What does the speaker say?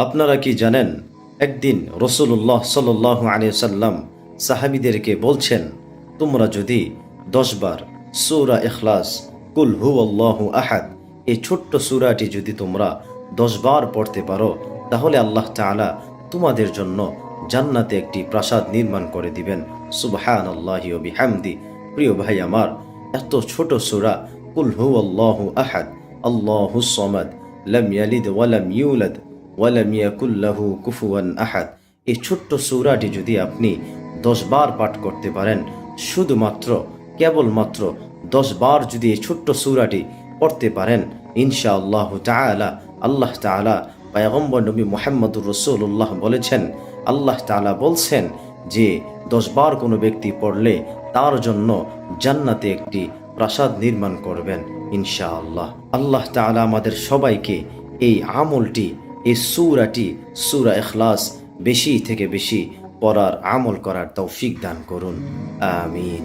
আপনারা কি জানেন, একদিন রাসূলুল্লাহ সাল্লাল্লাহু আলাইহি সাল্লাম সাহাবীদেরকে বলছেন, তোমরা যদি 10 বার সূরা ইখলাস, কুল হুয়াল্লাহু আহাদ এই ছোট্ট সূরাটি যদি তোমরা 10 বার পড়তে পারো, তাহলে আল্লাহ তাআলা তোমাদের জন্য জান্নাতে একটি প্রাসাদ নির্মাণ করে দিবেন। সুবহানাল্লাহি ওয়া বিহামদি। প্রিয় ভাই আমার, এত ছোট সূরা কুল হুয়াল্লাহু আহাদ, আল্লাহুস সামাদ, লাম ইয়ালিদ ওয়া লাম ইউলাদ ওয়ালাম ইয়াকুল লাহু কুফুয়ান আহাদ এই ছোট্ট সূরাটি যদি আপনি 10 বার পাঠ করতে পারেন, শুধুমাত্র কেবলমাত্র 10 বার যদি এই ছোট্ট সূরাটি পড়তে পারেন, ইনশাআল্লাহ তাআলা আল্লাহ তাআলা পয়গম্বর নবী মুহাম্মদুর রাসূলুল্লাহ বলেছেন, আল্লাহ তাআলা বলছেন যে 10 বার কোনো ব্যক্তি পড়লে তার জন্য জান্নাতে একটি প্রাসাদ নির্মাণ করবেন ইনশাআল্লাহ। আল্লাহ তাআলা আমাদের সবাইকে এই আমলটি, এই সূরাটি, সূরা ইখলাস বেশি থেকে বেশি পড়ার, আমল করার তৌফিক দান করুন। আমিন।